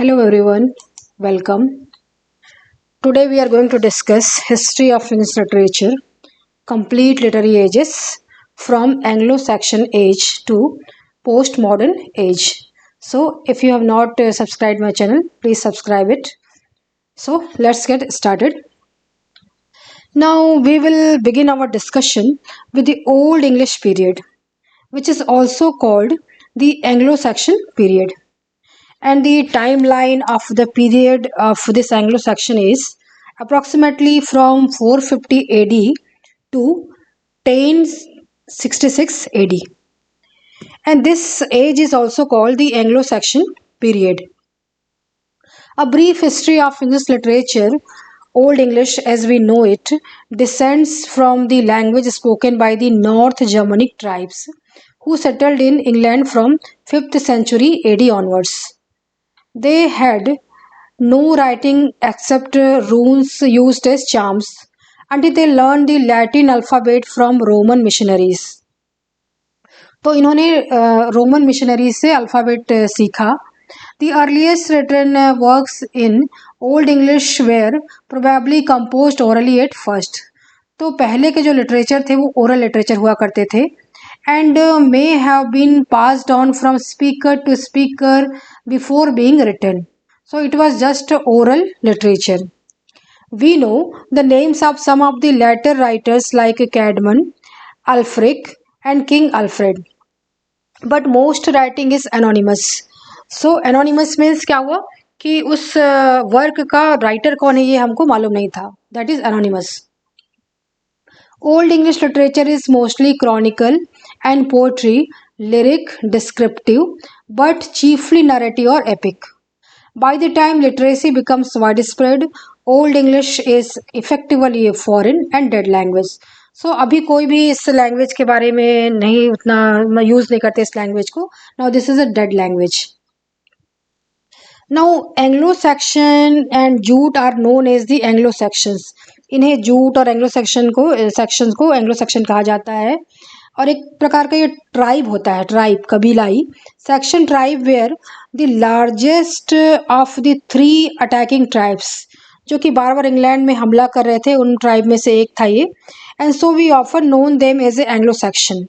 Hello everyone, welcome. Today we are going to discuss history of English literature, complete literary ages from Anglo-Saxon age to postmodern age. So if you have not subscribed my channel, please subscribe it. So let's get started. Now we will begin our discussion with the Old English period, which is also called the Anglo-Saxon period. And the timeline of the period of this Anglo-Saxon is approximately from 450 AD to 1066 AD. And this age is also called the Anglo-Saxon period. A brief history of English literature. Old English as we know it descends from the language spoken by the North Germanic tribes who settled in England from 5th century AD onwards. They had no writing except runes used as charms until they learned the Latin alphabet from Roman missionaries. तो इन्होंने Roman missionary से alphabet सीखा. The earliest written works in Old English were probably composed orally at first. तो पहले के जो literature थे वो ओरल लिटरेचर हुआ करते थे and may have been passed on from speaker to speaker before being written. So it was just oral literature. We know the names of some of the later writers like Caedmon, Alfric and King Alfred. But most writing is anonymous. So anonymous means क्या हुआ कि उस work का writer कौन है ये हमको मालूम नहीं था. That is anonymous. Old English literature is mostly chronicle and poetry, lyric, descriptive, but chiefly narrative or epic. By the time literacy becomes widespread, Old English is effectively a foreign and dead language. So अभी कोई भी इस language के बारे में नहीं उतना use नहीं करते इस लैंग्वेज को. Now this is a dead language. Now Anglo-Saxon and Jute are known as the Anglo-Saxons. इन्हें जूट और सेक्शंस को एंग्लो सेक्शन कहा जाता है. और एक प्रकार का ये ट्राइब होता है, ट्राइब कबीलाई section tribe were the largest of the 3 attacking tribes जो कि बार बार इंग्लैंड में हमला कर रहे थे, उन ट्राइब में से एक था ये. And so we often known them as a Anglo Saxon.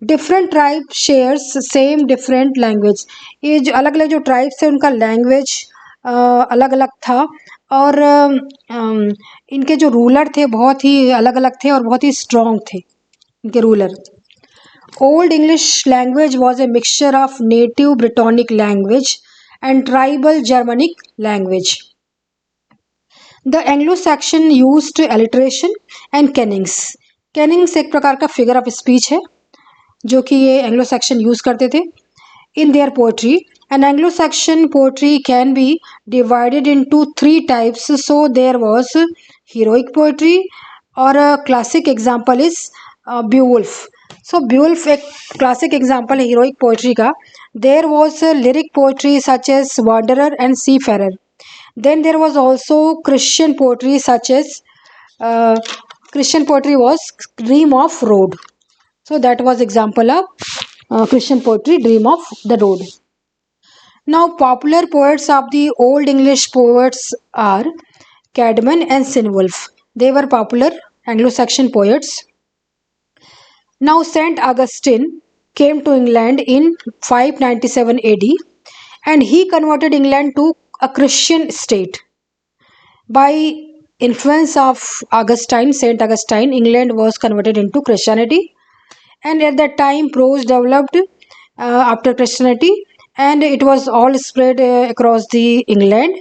Different tribe shares same different language. ये जो अलग अलग जो ट्राइब्स थे उनका लैंग्वेज अलग अलग था और इनके जो रूलर थे बहुत ही अलग अलग थे और बहुत ही स्ट्रॉन्ग थे इनके ruler. Old English language was a mixture of native Brittonic language and tribal Germanic language. The Anglo-Saxon used alliteration and kennings. Kennings एक प्रकार का figure of speech है जो कि ये Anglo-Saxon यूज करते थे in their poetry. And Anglo-Saxon poetry can be divided into 3 types. So there was heroic poetry or a classic example is Beowulf. So Beowulf एक classic example है heroic poetry का. There was lyric poetry such as Wanderer and Seafarer. Then there was also Christian poetry such as Christian poetry was Dream of Road. So that was example of Christian poetry, Dream of the Road. Now popular poets of the Old English poets are Caedmon and Cynewulf. They were popular Anglo-Saxon poets. Now Saint Augustine came to England in 597 AD and he converted England to a Christian state. By influence of Augustine, Saint Augustine, England was converted into Christianity. And at that time prose developed after Christianity and it was all spread across the England.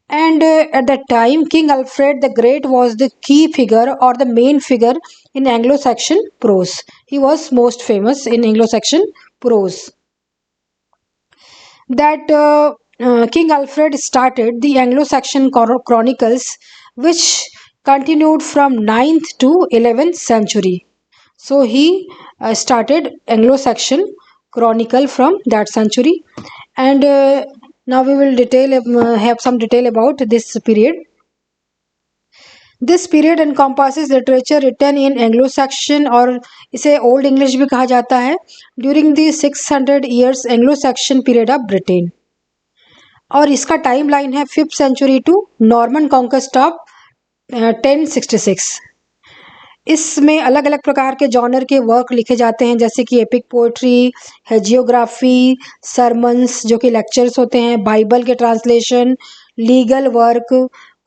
And at that time King Alfred the Great was the key figure or the main figure in Anglo-Saxon prose. He was most famous in Anglo-Saxon prose. That King Alfred started the Anglo-Saxon chronicles which continued from 9th to 11th century. So he started Anglo-Saxon chronicle from that century. And now we will have some detail about this period. This period encompasses literature written in Anglo-Saxon और इसे Old English भी कहा जाता है during the 600 years Anglo-Saxon period of Britain. और इसका time line है 5th century to Norman conquest of 1066। इसमें अलग अलग प्रकार के जॉनर के वर्क लिखे जाते हैं, जैसे कि एपिक पोएट्री, हेजियोग्राफी, सरमन्स जो कि लेक्चर्स होते हैं, बाइबल के translation, legal work,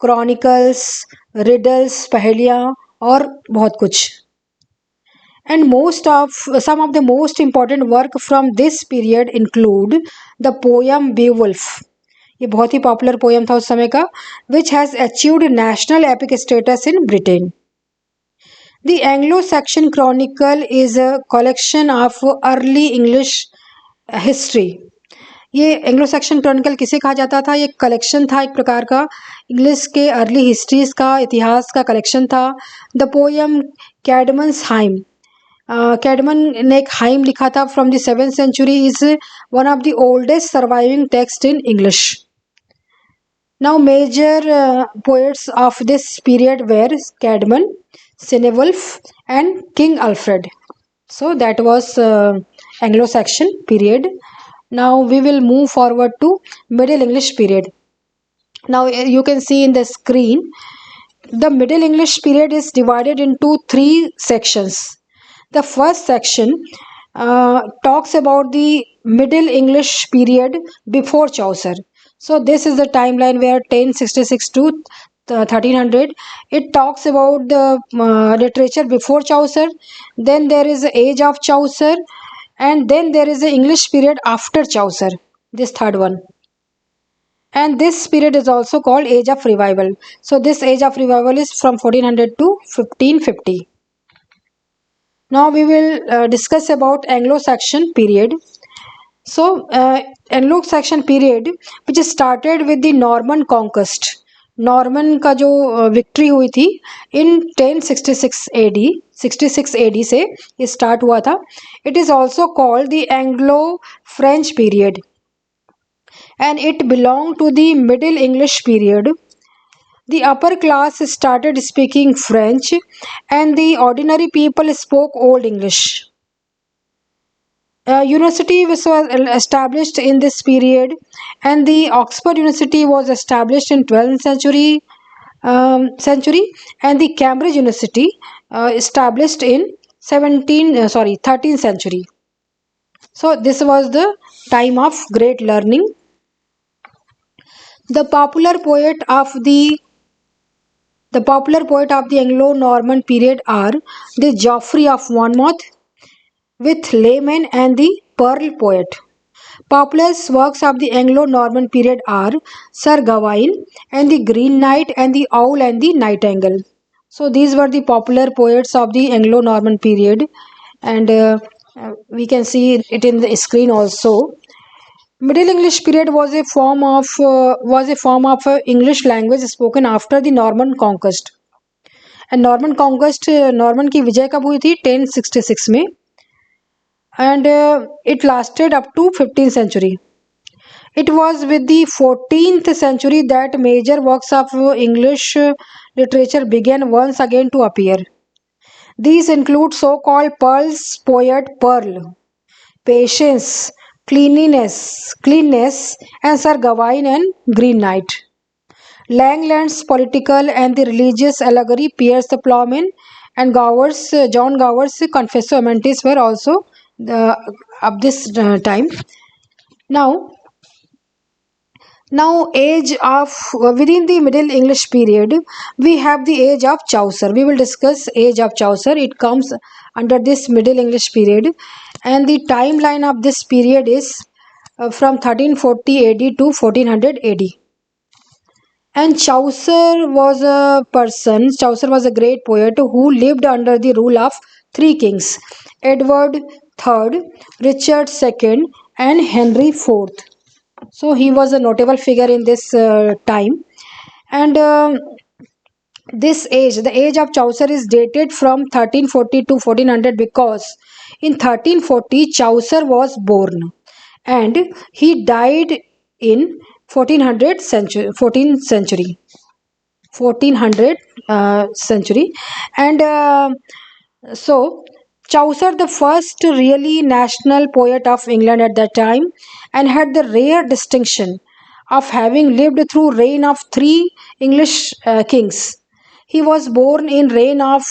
chronicles, riddles पहेलियाँ और बहुत कुछ। And some of the most important work from this period include the poem Beowulf. ये बहुत ही पॉपुलर पोएम था उस समय का, which has achieved national epic status in Britain. The Anglo-Saxon Chronicle is a collection of early English history. ये Anglo Saxon Chronicle किसे कहा जाता था? ये कलेक्शन था एक प्रकार का, इंग्लिश के अर्ली हिस्ट्रीज का, इतिहास का कलेक्शन था. The poem Caedmon's hymn, Caedmon ने एक हाइम लिखा था from the 7th century, is one of the oldest surviving text in English. Now major poets of this period were Caedmon, Cynewulf and King Alfred. So that was Anglo-Saxon period. Now we will move forward to Middle English period. Now you can see in the screen, the Middle English period is divided into 3 sections. The first section talks about the Middle English period before Chaucer. So this is the timeline where 1066 to 1300. It talks about the literature before Chaucer. Then there is the age of Chaucer, and then there is the English period after Chaucer, this third one. And this period is also called age of revival. So this age of revival is from 1400 to 1550. Now we will discuss about Anglo-Saxon period. So Anglo-Saxon period which started with the Norman conquest. Norman का जो victory हुई थी इन 1066 AD, 66 AD से ये start हुआ था. It is also called the Anglo French period and it belong to the Middle English period. The upper class started speaking French and the ordinary people spoke Old English. University was established in this period, and the Oxford University was established in 12th century, and the Cambridge University established in 13th century. So this was the time of great learning. The popular poet of the Anglo-Norman period are the Geoffrey of Monmouth with Layman and the Pearl Poet. Popular works of the Anglo-Norman period are Sir Gawain and the Green Knight and the Owl and the Nightingale. So these were the popular poets of the Anglo-Norman period, and we can see it in the screen also. Middle English period was a form of English language spoken after the Norman conquest. And Norman conquest, Norman की विजय कब हुई थी? 1066 में, and it lasted up to 15th century. It was with the 14th century that major works of English literature began once again to appear. These include so-called Pearl's poet Pearl, Patience, Cleanness, and Sir Gawain and Green Knight. Langland's political and the religious allegory Piers the Plowman and John Gower's Confessio Amantis were also of this time. Now age of within the Middle English period we have the age of Chaucer. We will discuss age of Chaucer. It comes under this Middle English period, and the timeline of this period is from 1340 AD to 1400 AD. And Chaucer was a great poet who lived under the rule of 3 kings, Edward III, Richard II, and Henry IV. So he was a notable figure in this time. And the age of Chaucer is dated from 1340 to 1400 because in 1340 Chaucer was born and he died in 1400 century. And so Chaucer, the first really national poet of England at that time, and had the rare distinction of having lived through reign of three English kings. He was born in reign of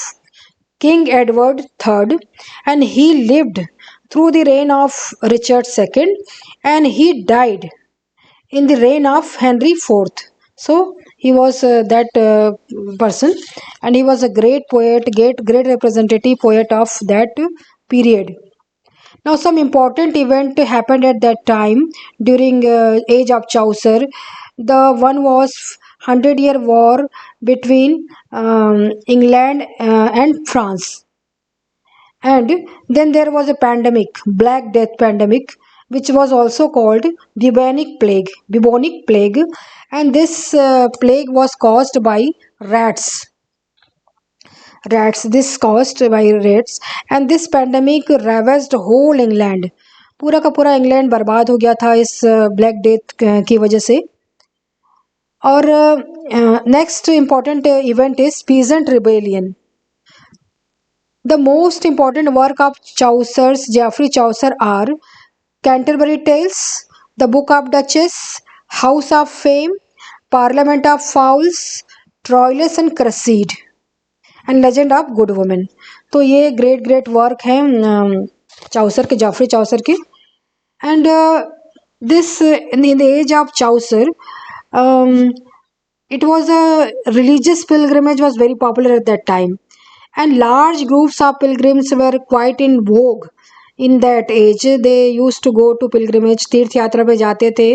King Edward III, and he lived through the reign of Richard II, and he died in the reign of Henry IV. So he was that person, and he was a great poet, great representative poet of that period. Now, some important event happened at that time during age of Chaucer. The one was 100-year war between England and France, and then there was a pandemic, Black Death pandemic, which was also called bubonic plague, and this plague was caused by rats. This caused by rats, and this pandemic ravaged whole England. पूरा का पूरा England बर्बाद हो गया था इस black death की वजह से. और next important event is peasant rebellion. The most important work of Geoffrey Chaucer are Canterbury Tales, The Book of Duchess, House of Fame, Parliament of Fowls, Troilus and Cressida, and legend of good women. तो ये great work हैं Chaucer के, Geoffrey Chaucer के. And this in the age of Chaucer it was a religious pilgrimage was very popular at that time, and large groups of pilgrims were quite in vogue in that age. They used to go to pilgrimage, तीर्थ यात्रा पे जाते थे.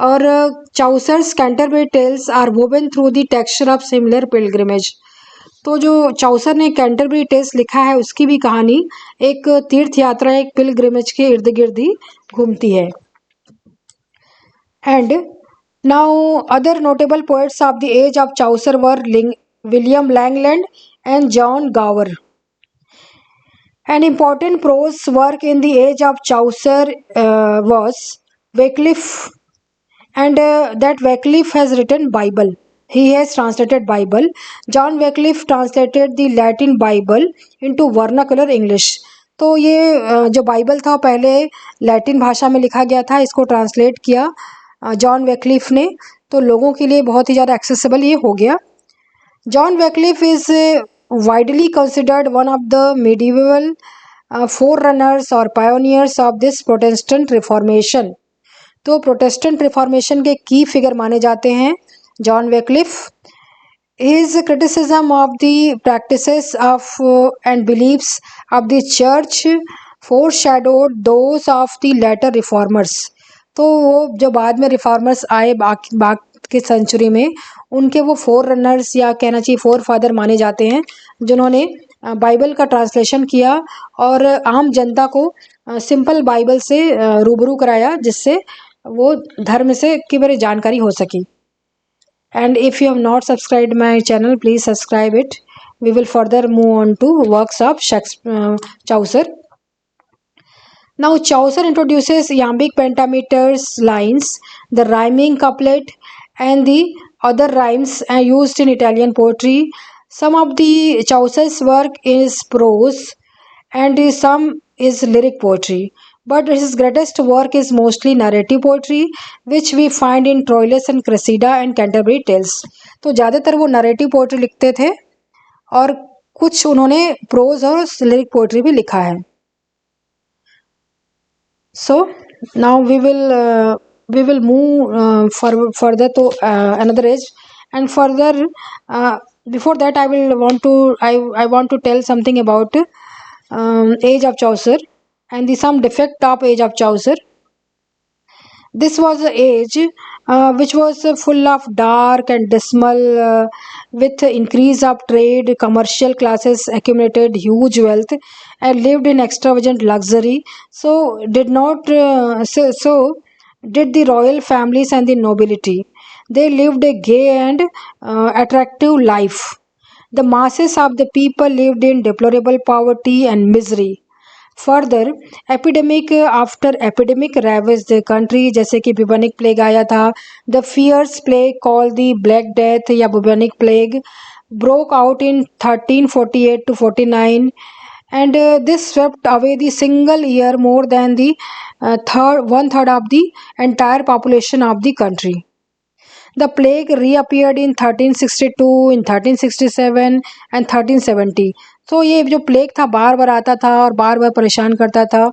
और Chaucer's Canterbury tales are woven through the texture of similar pilgrimage. तो जो Chaucer ने Canterbury tales लिखा है उसकी भी कहानी एक तीर्थ यात्रा, एक पिलग्रिमेज के इर्द गिर्द ही घूमती है. And now other notable poets of the age of Chaucer were William Langland and John Gower. An important prose work in the age of Chaucer was Wycliffe, and that Wycliffe has written Bible. He has translated Bible. John Wycliffe translated the Latin Bible into vernacular English. तो ये जो Bible था पहले Latin भाषा में लिखा गया था, इसको ट्रांसलेट किया जॉन वेक्लिफ ने, तो लोगों के लिए बहुत ही ज़्यादा एक्सेसिबल ये हो गया. John Wycliffe is widely considered one of the medieval forerunners or pioneers of this Protestant Reformation. तो प्रोटेस्टेंट रिफॉर्मेशन के की फिगर माने जाते हैं John वेक्लिफ. His criticism of the practices of and beliefs of the church foreshadowed those of the later reformers. तो वो जो बाद में रिफॉर्मर्स आए बाद के सेंचुरी में, उनके वो फोर रनर्स या कहना चाहिए फोर फादर माने जाते हैं, जिन्होंने बाइबल का ट्रांसलेशन किया और आम जनता को सिंपल बाइबल से रूबरू कराया, जिससे वो धर्म से की बड़ी जानकारी हो सकी. And if you have not subscribed my channel, please subscribe it. We will further move on to works of Chaucer. Now Chaucer introduces iambic pentameters lines, the rhyming couplet, and the other rhymes used in Italian poetry. Some of the Chaucer's work is prose and some is lyric poetry, but his greatest work is mostly narrative poetry, which we find in Troilus and Cressida and Canterbury Tales. तो ज़्यादातर वो narrative poetry लिखते थे और कुछ उन्होंने prose और lyric poetry भी लिखा है. So now we will move further to another age, and further before that I want to tell something about age of Chaucer and some defect of age of Chaucer. This was an age which was full of dark and dismal, with increase of trade, commercial classes accumulated huge wealth and lived in extravagant luxury. So did the royal families and the nobility. They lived a gay and attractive life. The masses of the people lived in deplorable poverty and misery. Further epidemic after epidemic ravaged the country, जैसे कि bubonic plague आया था. The fierce plague called the black death या bubonic plague broke out in 1348 to 49, and this swept away the single year more than the one third of the entire population of the country. The plague reappeared in 1362, in 1367 and 1370. तो ये जो plague था बार बार आता था और बार बार परेशान करता था.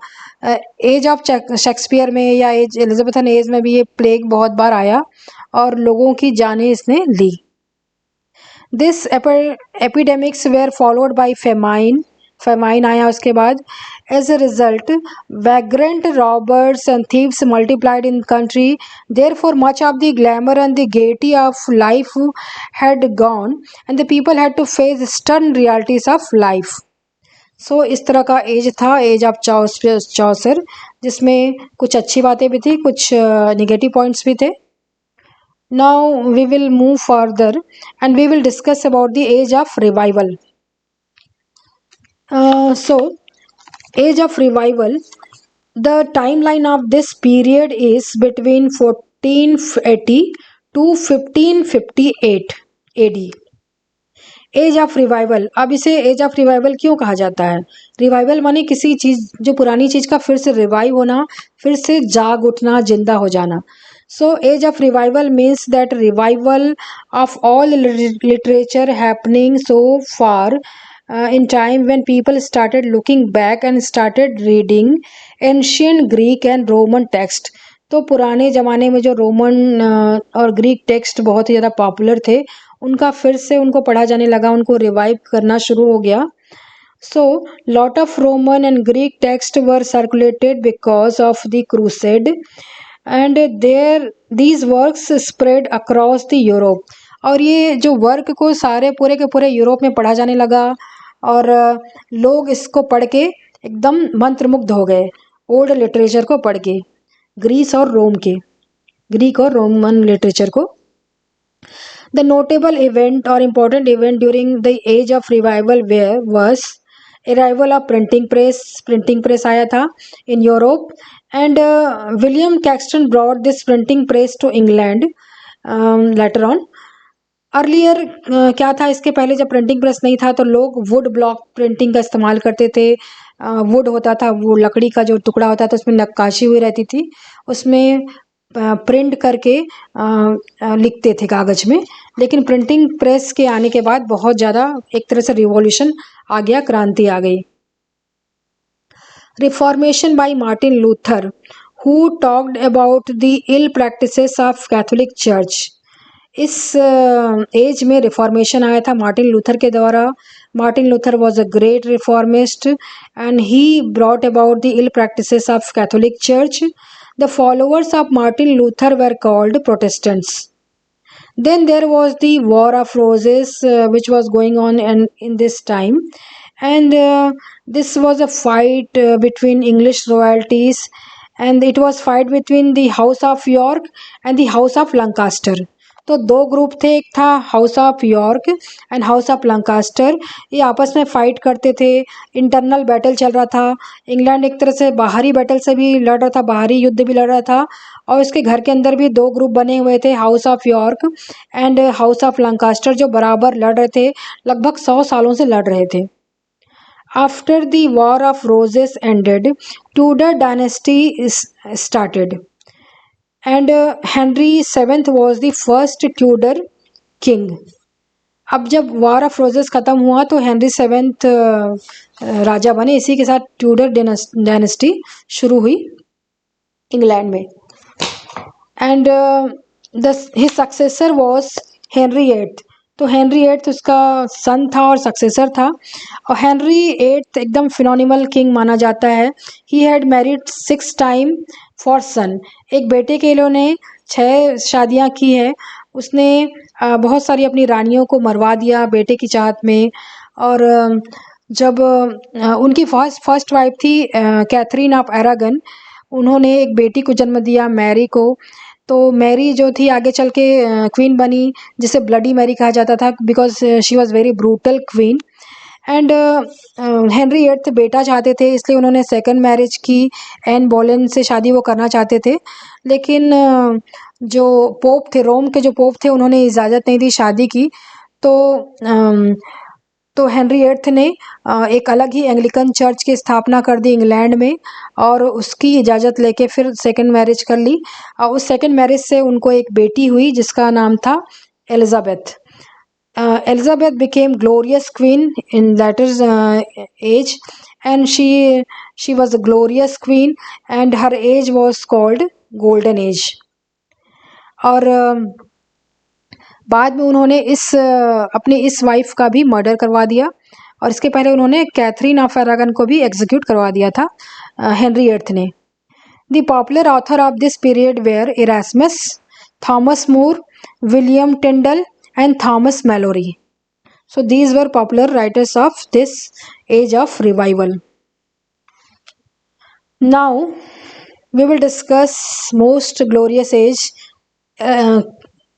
एज ऑफ शेक्सपियर में या एज एलिजाबेथन एज में भी ये प्लेग बहुत बार आया और लोगों की जानें इसने ली. This epidemics were followed by famine आया उसके बाद. As a result vagrant robbers and thieves multiplied in country. Therefore much of the glamour and the gaiety of life had gone and the people had to face stern realities of life. So इस तरह का as था, as of चौसर, जिसमें कुछ अच्छी बातें भी थी, कुछ निगेटिव पॉइंट्स भी थे. Now we will move further and we will discuss about the age of revival. So age of revival, the timeline of this period is between 1480 to 1558 AD. Age of revival. अब इसे as of revival क्यों कहा जाता है? Revival माने किसी चीज़, जो पुरानी चीज़ का फिर से रिवाइव होना, फिर से जाग उठना, जिंदा हो जाना. So age of revival means that revival of all literature happening so far in time when people started looking back and started reading ancient Greek and Roman text. तो पुराने ज़माने में जो रोमन और ग्रीक टेक्स्ट बहुत ही ज़्यादा popular थे, उनका फिर से उनको पढ़ा जाने लगा, उनको रिवाइव करना शुरू हो गया. So lot of Roman and Greek text were circulated because of the crusade. And these works spread across the Europe. और ये जो वर्क को सारे पूरे के पूरे यूरोप में पढ़ा जाने लगा और लोग इसको पढ़ के एकदम मंत्रमुग्ध हो गए ओल्ड लिटरेचर को पढ़ के, ग्रीक और रोमन लिटरेचर को. द नोटेबल इवेंट और important event during the age of revival were was arrival of printing press आया था in Europe. And William Caxton brought this printing press to England later on. Earlier क्या था, इसके पहले जब printing press नहीं था तो लोग वुड ब्लॉक प्रिंटिंग का इस्तेमाल करते थे. वुड होता था, वो लकड़ी का जो टुकड़ा होता था, उसमें नक्काशी हुई रहती थी, उसमें प्रिंट करके लिखते थे कागज में. लेकिन प्रिंटिंग प्रेस के आने के बाद बहुत ज़्यादा एक तरह से रिवॉल्यूशन आ गया, क्रांति आ गई. Reformation by Martin Luther, who talked about the ill practices of Catholic Church. इस एज में रिफॉर्मेशन आया था मार्टिन लूथर के द्वारा. Martin Luther was a great reformist and he brought about the ill practices of Catholic Church. The followers of Martin Luther were called Protestants. Then there was the War of Roses which was going on in this time. And this was a fight between English royalties, and it was fight between the House of York and the House of Lancaster. तो दो group थे, एक था house of York and house of Lancaster. ये आपस में fight करते थे, इंटरनल बैटल चल रहा था. इंग्लैंड एक तरह से बाहरी बैटल से भी लड़ रहा था, बाहरी युद्ध भी लड़ रहा था, और इसके घर के अंदर भी दो ग्रुप बने हुए थे, house of York and house of Lancaster, जो बराबर लड़ रहे थे, लगभग 100 सालों से लड़ रहे थे. After the War of Roses ended, Tudor dynasty started, and Henry VII was the first Tudor king. अब जब War of Roses ख़त्म हुआ तो हेनरी 7 राजा बने. इसी के साथ ट्यूडर डायनेस्टी शुरू हुई इंग्लैंड में. And his successor was Henry VIII. तो हेनरी 8 उसका सन था और सक्सेसर था. और हेनरी 8 एकदम फिनोमिनल किंग माना जाता है. He had married 6 time for son. एक बेटे के लिए उन्हें 6 शादियां की है. उसने बहुत सारी अपनी रानियों को मरवा दिया बेटे की चाहत में. और जब उनकी फर्स्ट वाइफ थी कैथरीन ऑफ अरागन, उन्होंने एक बेटी को जन्म दिया, मैरी को. तो मैरी जो थी आगे चल के क्वीन बनी, जिसे ब्लडी मैरी कहा जाता था, because she was very brutal queen. And Henry 8 बेटा चाहते थे, इसलिए उन्होंने सेकंड मैरिज की. एन बोलेन से शादी वो करना चाहते थे, लेकिन जो पोप थे, रोम के जो पोप थे, उन्होंने इजाज़त नहीं दी शादी की. तो तो हेनरी एट्थ ने एक अलग ही एंग्लिकन चर्च की स्थापना कर दी इंग्लैंड में, और उसकी इजाज़त लेके फिर सेकंड मैरिज कर ली। उस सेकंड मैरिज से उनको एक बेटी हुई जिसका नाम था Elizabeth. Elizabeth became glorious queen in later age, and she was a glorious queen, and her age was called golden age. और बाद में उन्होंने अपनी इस वाइफ का भी मर्डर करवा दिया, और इसके पहले उन्होंने कैथरीन ऑफ अरागन को भी एग्जीक्यूट करवा दिया था हेनरी एट्थ ने। The popular author of this period were Erasmus, Thomas More, William Tyndale and Thomas Mallory. So these were popular writers of this age of revival. Now we will discuss most glorious age,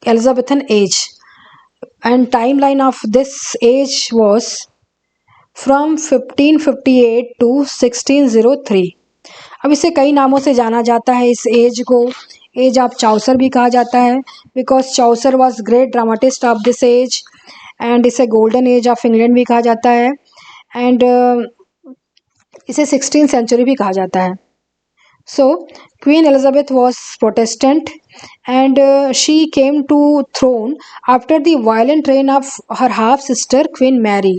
Elizabethan age, and timeline of this age was from 1558 to 1603. अब इसे कई नामों से जाना जाता है। इस as को एज ऑफ चाउसर भी कहा जाता है, because Chaucer was great dramatist of this age, and इसे गोल्डन एज ऑफ इंग्लैंड भी कहा जाता है, एंड इसे 16th सेंचुरी भी कहा जाता है। So Queen Elizabeth was Protestant, and she came to throne after the violent reign of her half sister Queen Mary.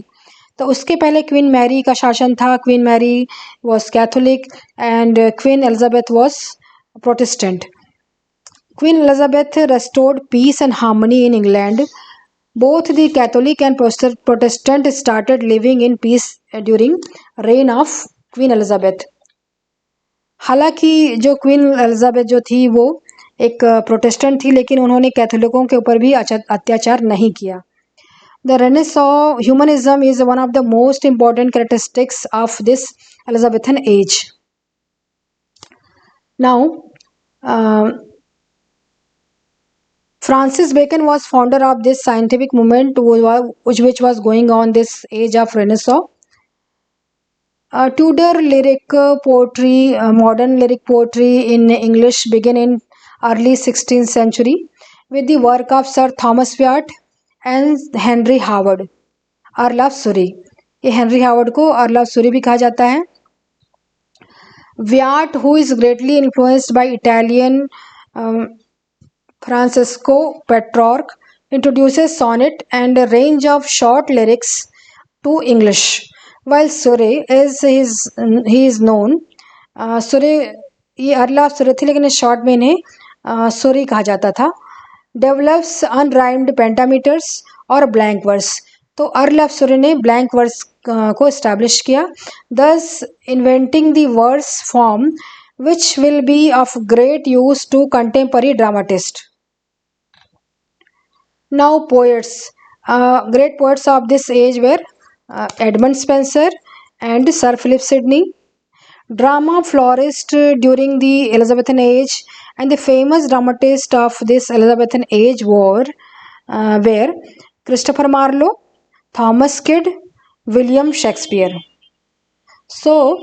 तो उसके पहले क्वीन मैरी का शासन था। Queen Mary was Catholic and Queen Elizabeth was Protestant. Queen Elizabeth restored peace and harmony in England. Both the Catholic and Protestant started living in peace during reign of Queen Elizabeth. हालांकि जो queen Elizabeth जो थी वो एक Protestant थी, लेकिन उन्होंने कैथोलिकों के ऊपर भी अत्याचार नहीं किया। The Renaissance humanism is one of the most important characteristics of this Elizabethan age. Now, Francis Bacon was founder of this scientific movement which was going on this age of Renaissance. Tudor lyric poetry, modern lyric poetry in English began in early 16th century with the work of Sir Thomas Wyatt and Henry Howard. Earl of Suri, ये Henry Howard को earl of Suri भी कहा जाता है। VAT, who is greatly influenced by Italian Francesco Petrarch, introduces sonnet and a range of short lyrics to English, while Surrey, as he is known, Surrey ये earl of Suri थी, लेकिन इस short में इन्हें सूरी कहा जाता था। डेवलप्स अनराइम्ड पेंटामीटर्स और ब्लैंक वर्स, तो अर्ल ऑफ सूरी ने ब्लैंक वर्स को इस्टेब्लिश किया, thus inventing the verse form which will be of great use to contemporary dramatists. Now poets, great poets of this age were Edmund Spenser and Sir Philip Sidney. Drama flourished during the Elizabethan age, and the famous dramatists of this Elizabethan age were Christopher Marlowe, Thomas Kyd, William Shakespeare. So,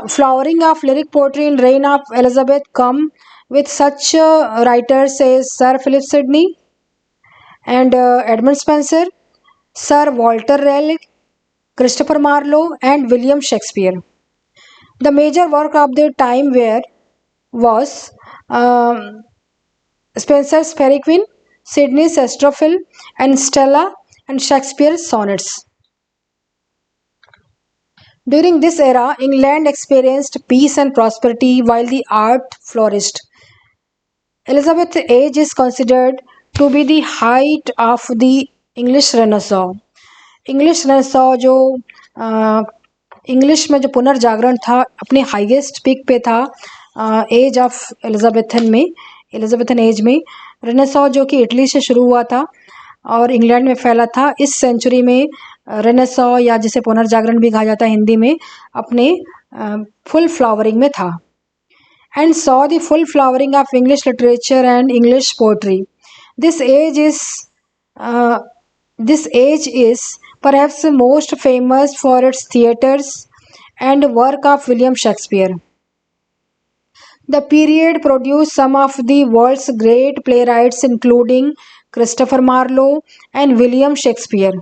flowering of lyric poetry in reign of Elizabeth come with such writers as Sir Philip Sidney and Edmund Spenser, Sir Walter Raleigh, Christopher Marlowe, and William Shakespeare. The major work of their time was Spenser's Faerie Queene, Sidney's Astrophel and Stella, and Shakespeare's sonnets. During this era, England experienced peace and prosperity while the art flourished. Elizabeth's age is considered to be the height of the English Renaissance. English Renaissance जो English में जो पुनर्जागरण था अपने highest peak पे था as of Elizabethan age में। Renaissance जो कि इटली से शुरू हुआ था और इंग्लैंड में फैला था, इस सेंचुरी में रेनेसां या जिसे पुनर्जागरण भी कहा जाता है हिंदी में, अपने फुल फ्लावरिंग में था। And saw the full flowering of English literature and English poetry. This age is perhaps most famous for its theatres and work of William Shakespeare. The period produced some of the world's great playwrights including Christopher Marlowe and William Shakespeare.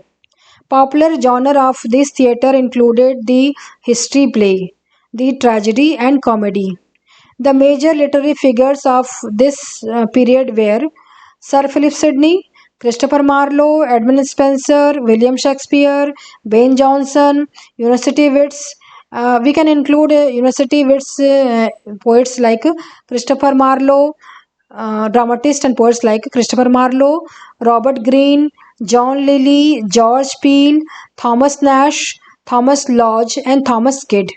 Popular genre of this theatre included the history play, the tragedy, and comedy. The major literary figures of this period were Sir Philip Sidney, Christopher Marlowe, Edmund Spenser, William Shakespeare, Ben Jonson, University wits. We can include University wits poets like Christopher Marlowe, dramatists and poets like Christopher Marlowe, Robert Greene, John Lilly, George Peele, Thomas Nash, Thomas Lodge, and Thomas Kidd.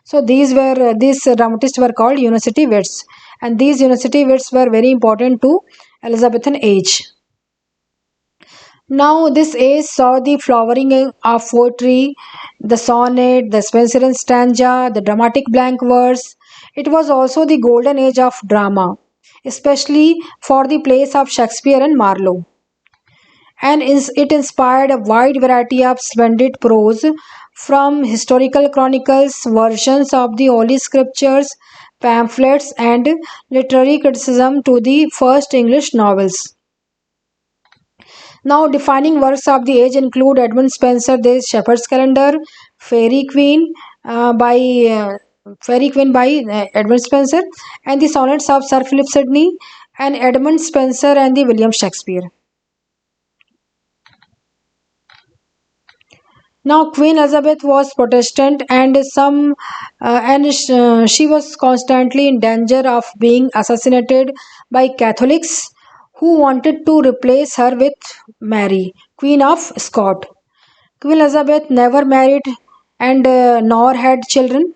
So these dramatists were called university wits, and these university wits were very important to Elizabethan age. Now this age saw the flowering of poetry, the sonnet, the Spenserian stanza, the dramatic blank verse. It was also the golden age of drama, especially for the plays of Shakespeare and Marlowe. And it inspired a wide variety of splendid prose, from historical chronicles, versions of the Holy Scriptures, pamphlets, and literary criticism to the first English novels. Now, defining works of the age include Edmund Spenser, The Shepherd's Calendar, Fairy Queen by Edmund Spenser, and the sonnets of Sir Philip Sidney, and Edmund Spenser and the William Shakespeare. Now, Queen Elizabeth was Protestant, and she was constantly in danger of being assassinated by Catholics who wanted to replace her with Mary, Queen of Scots. Queen Elizabeth never married and nor had children.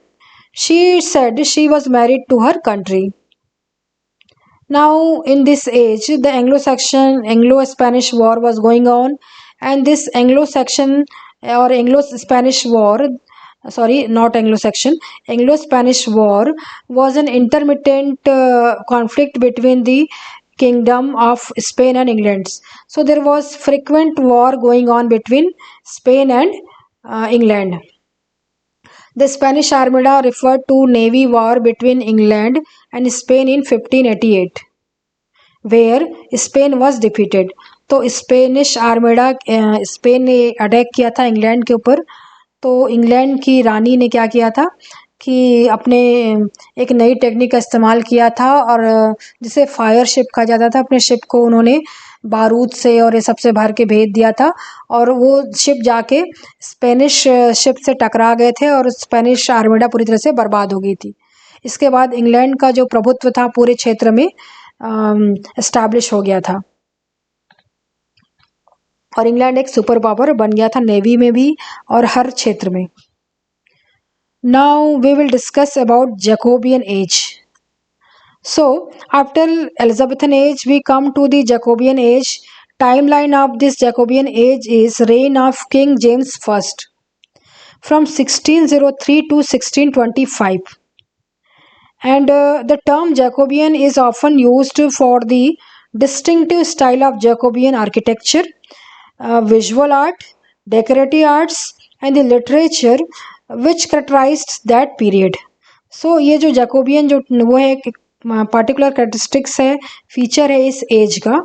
She said she was married to her country. Now, in this age, the Anglo-Spanish War was going on, and this Anglo-Saxon or Anglo-Spanish War, sorry, not Anglo-Saxon, Anglo-Spanish War was an intermittent conflict between the Kingdom of Spain and England. So there was frequent war going on between Spain and England. The Spanish Armada referred to navy war between England and Spain in 1588, where Spain was defeated. तो Spanish armada Spain ने attack किया था England के ऊपर. तो England की रानी ने क्या किया था कि अपने एक नई टेक्निक का इस्तेमाल किया था, और जिसे फायर शिप कहा जाता था. अपने शिप को उन्होंने बारूद से और ये सबसे भर के भेज दिया था, और वो शिप जाके स्पेनिश शिप से टकरा गए थे और स्पेनिश आर्मेडा पूरी तरह से बर्बाद हो गई थी. इसके बाद इंग्लैंड का जो प्रभुत्व था पूरे क्षेत्र में एस्टैब्लिश हो गया था, और इंग्लैंड एक सुपर पावर बन गया था, नेवी में भी और हर क्षेत्र में. Now we will discuss about Jacobean age. So, after Elizabethan age, we come to the Jacobean age. Timeline of this Jacobean age is reign of King James I from 1603 to 1625. And the term Jacobean is often used for the distinctive style of Jacobean architecture, visual art, decorative arts, and the literature which characterized that period. So, ये जो Jacobean जो वो है particular characteristics है, feature है इस as का.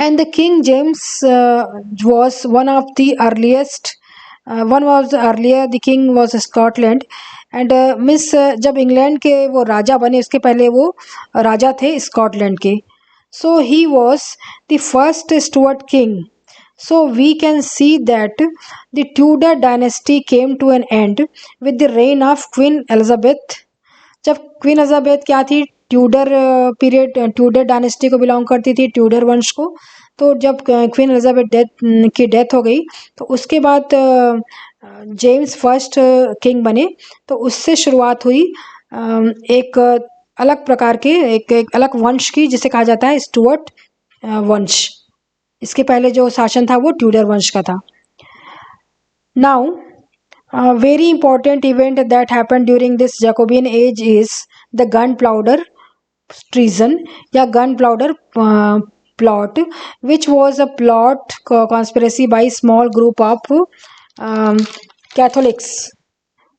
And the king James was one of the earliest earlier the king was Scotland. And miss जब इंग्लैंड के वो राजा बने उसके पहले वो राजा थे स्कॉटलैंड के. So he was the first Stuart king. So we can see that the Tudor dynasty came to an end with the reign of Queen Elizabeth. जब क्वीन एलिजाबेथ क्या थी, ट्यूडर पीरियड, ट्यूडर डायनेस्टी को belong करती थी, Tudor वंश को. तो जब क्वीन एलिजाबेथ की डेथ हो गई तो उसके बाद जेम्स फर्स्ट किंग बने. तो उससे शुरुआत हुई एक अलग प्रकार के एक अलग वंश की, जिसे कहा जाता है स्टुअर्ट वंश. इसके पहले जो शासन था वो ट्यूडर वंश का था. Now very important event that happened during this Jacobean age is the gunpowder treason या gunpowder plot, which was a plot conspiracy by small group of Catholics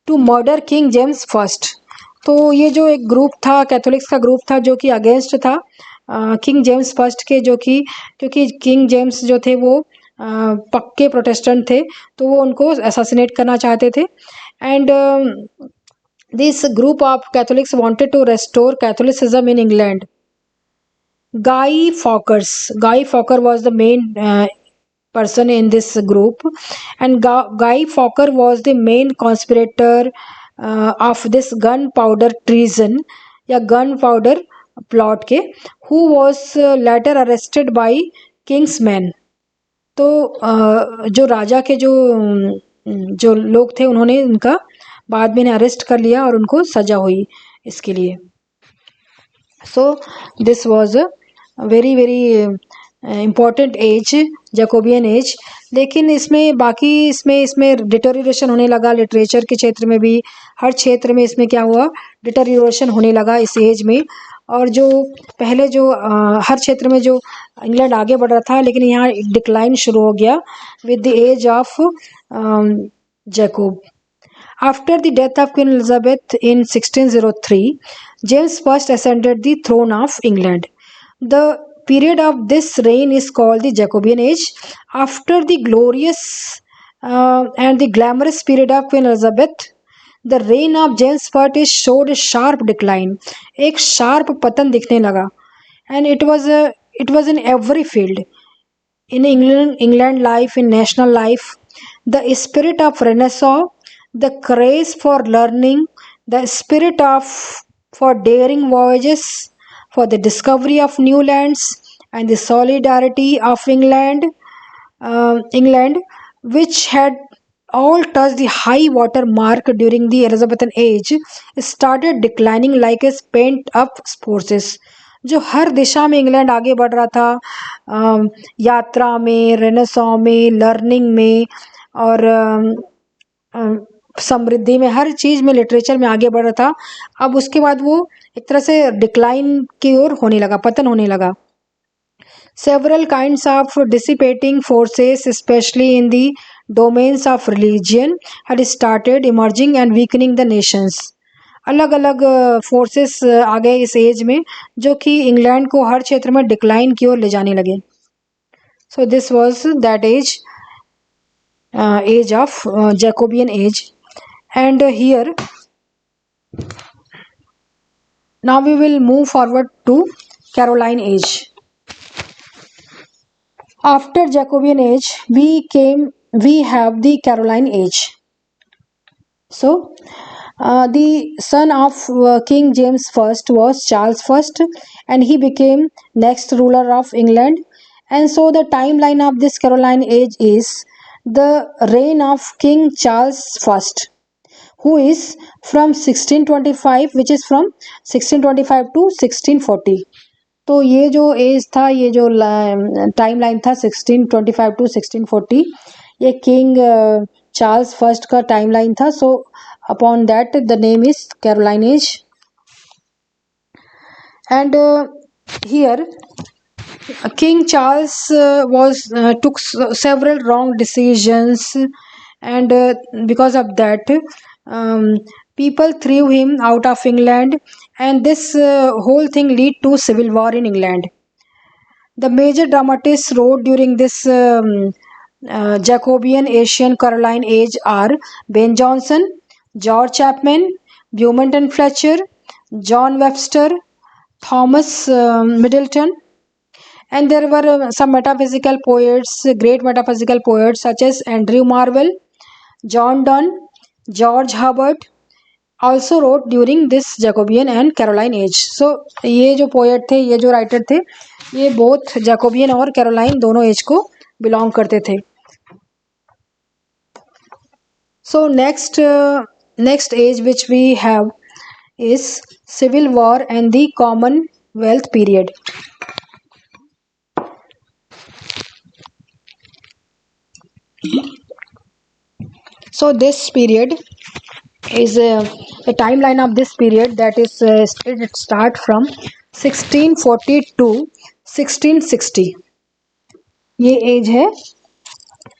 to murder King James I. तो ये जो एक group था, Catholics का group था जो कि अगेंस्ट था किंग जेम्स फर्स्ट के, जो कि क्योंकि किंग जेम्स जो थे वो पक्के प्रोटेस्टेंट थे, तो वो उनको असैसिनेट करना चाहते थे. And this group of Catholics wanted to restore Catholicism in England. Guy Fawkes was the main person in this group, and Guy Fawkes was the main conspirator of this gunpowder treason या gunpowder plot के, who was later arrested by King's men. तो जो राजा के जो लोग थे, उन्होंने उनका बाद में अरेस्ट कर लिया और उनको सजा हुई इसके लिए. So this was a very very important age, Jacobean age. लेकिन इसमें डिटोरिएशन होने लगा, लिटरेचर के क्षेत्र में भी, हर क्षेत्र में इसमें क्या हुआ, डिटोरिएशन होने लगा इस एज में. और जो पहले जो हर क्षेत्र में जो इंग्लैंड आगे बढ़ रहा था, लेकिन यहाँ डिक्लाइन शुरू हो गया with the age of Jacob. After the death of Queen Elizabeth in 1603, James I ascended the throne of England. The period of this reign is called the Jacobean Age. After the glorious and the glamorous period of Queen Elizabeth, the reign of James I showed a sharp decline. एक sharp पतन दिखने लगा. And it was in every field. In England life, in national life, the spirit of Renaissance, the craze for learning, the spirit for daring voyages, for the discovery of new lands, and the solidarity of England, which had all touched the high water mark during the Elizabethan age, started declining like a pent up forces. जो हर दिशा में England आगे बढ़ रहा था, यात्रा में, renaissance में, learning में और समृद्धि में, हर चीज़ में, लिटरेचर में आगे बढ़ रहा था. अब उसके बाद वो एक तरह से डिक्लाइन की ओर होने लगा, पतन होने लगा. Several kinds of dissipating forces, especially in the domains of religion, had started emerging and weakening the nations. अलग अलग फोर्सेस आ गए इस एज में, जो कि इंग्लैंड को हर क्षेत्र में डिक्लाइन की ओर ले जाने लगे. So this was that age of Jacobean age. And here now we will move forward to Caroline age. After Jacobean age, we have the Caroline age. So, the son of King James I was Charles I, and he became next ruler of England. And so the timeline of this Caroline age is the reign of King Charles I, who is from 1625, which is from 1625 to 1640. तो ये जो as था, ये जो time line था 1625 to 1640, ये King Charles first का time line था. So upon that the name is Caroline age. And here King Charles took several wrong decisions, and because of that, people threw him out of England, and this whole thing lead to civil war in England. The major dramatists wrote during this Jacobean Asian Caroline age are Ben Jonson, George Chapman, Beaumont and Fletcher, John Webster, Thomas Middleton. And there were some metaphysical poets, great metaphysical poets such as Andrew Marvell, John Donne, George Herbert also wrote during this Jacobean and Caroline age. So ये जो poet थे, ये जो writer थे, ये both Jacobean और Caroline दोनों as को belong करते थे. So next age which we have is Civil War and the Commonwealth period. So this period is the timeline of this period, that is it start from 1640 to 1660. ये age है,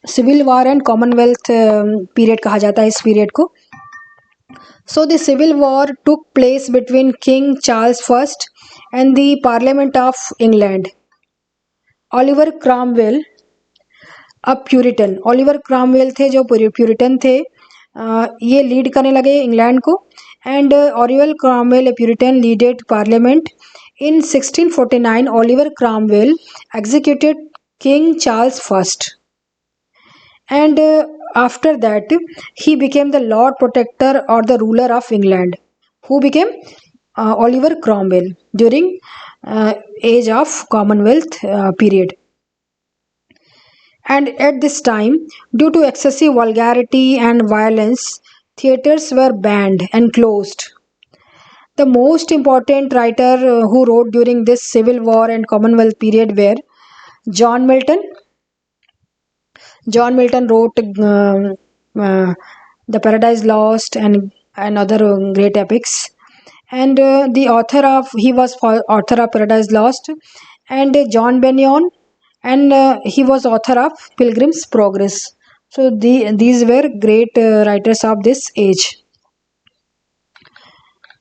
civil war and Commonwealth period कहा जाता है इस period को. So the civil war took place between King Charles I and the Parliament of England. Oliver Cromwell अब Puritan, Oliver Cromwell थे जो प्यूरिटन थे, ये लीड करने लगे इंग्लैंड को. And Oliver Cromwell, a Puritan, leaded parliament. In 1649, Oliver Cromwell executed King Charles I, and after that he became the Lord Protector or the ruler of England. Who became Oliver Cromwell during age of Commonwealth period. And at this time, due to excessive vulgarity and violence, theatres were banned and closed. The most important writer who wrote during this Civil War and Commonwealth period were John Milton. John Milton wrote The Paradise Lost and other great epics. And he was author of Paradise Lost, and John Bunyan, and he was author of Pilgrim's Progress. So these were great writers of this age.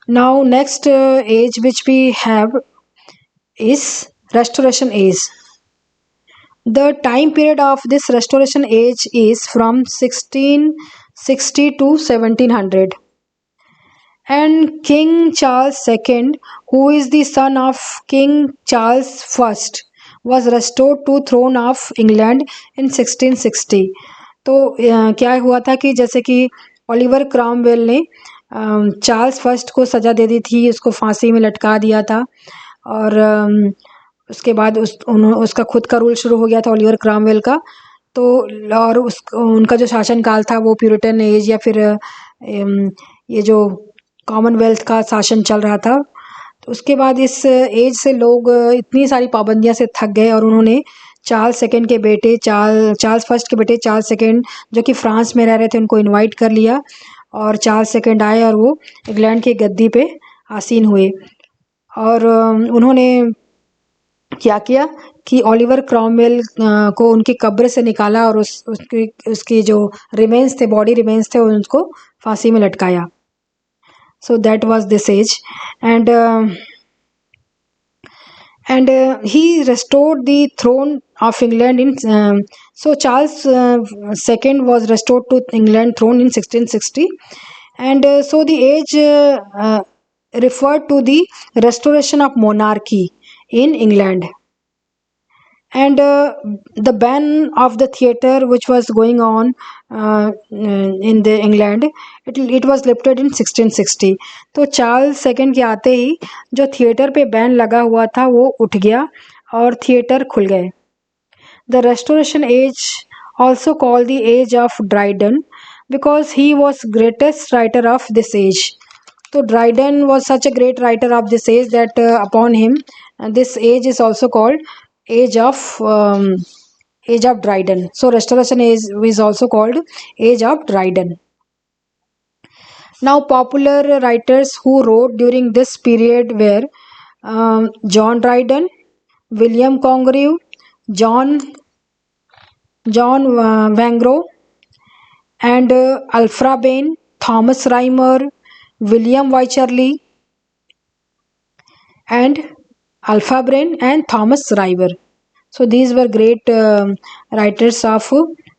Now next age which we have is Restoration Age. The time period of this Restoration Age is from 1660 to 1700. And King Charles II, who is the son of King Charles I, was restored to throne of England in 1660. तो क्या हुआ था कि जैसे कि Oliver Cromwell ने Charles first को सज़ा दे दी थी, उसको फांसी में लटका दिया था, और उसके बाद उसका खुद का रूल शुरू हो गया था ओलिवर क्रॉमवेल का. तो और उनका जो शासनकाल था वो प्यूरिटन एज या फिर ये जो कॉमनवेल्थ का शासन चल रहा था. तो उसके बाद इस एज से लोग इतनी सारी पाबंदियां से थक गए, और उन्होंने चार्ल्स सेकंड के बेटे चार्ल्स फर्स्ट के बेटे चार्ल्स सेकंड जो कि फ्रांस में रह रहे थे, उनको इनवाइट कर लिया, और चार्ल्स सेकंड आए और वो इंग्लैंड की गद्दी पे आसीन हुए. और उन्होंने क्या किया कि ओलिवर क्रॉमवेल को उनकी कब्र से निकाला और उसकी जो रिमेन्स थे, बॉडी रिमेन्स थे, उनको फांसी में लटकाया. So that was this age. And he restored the throne of England in so Charles II was restored to England throne in 1660. And so the age referred to the restoration of monarchy in England. And the ban of the theatre which was going on in the England, it was lifted in 1660. तो Charles second के आते ही जो theatre पे ban लगा हुआ था वो उठ गया और थिएटर खुल गए. The Restoration Age, also called the Age of Dryden, because he was greatest writer of this age. So Dryden was such a great writer of this age that upon him this age is also called Age of Dryden. So Restoration Age is also called Age of Dryden. Now popular writers who wrote during this period were John Dryden, William Congreve, John Vanbrugh, and Alfred Bain, Thomas Rhymer, William Wycherley, and Alpha Brain and Thomas River. So these were great writers of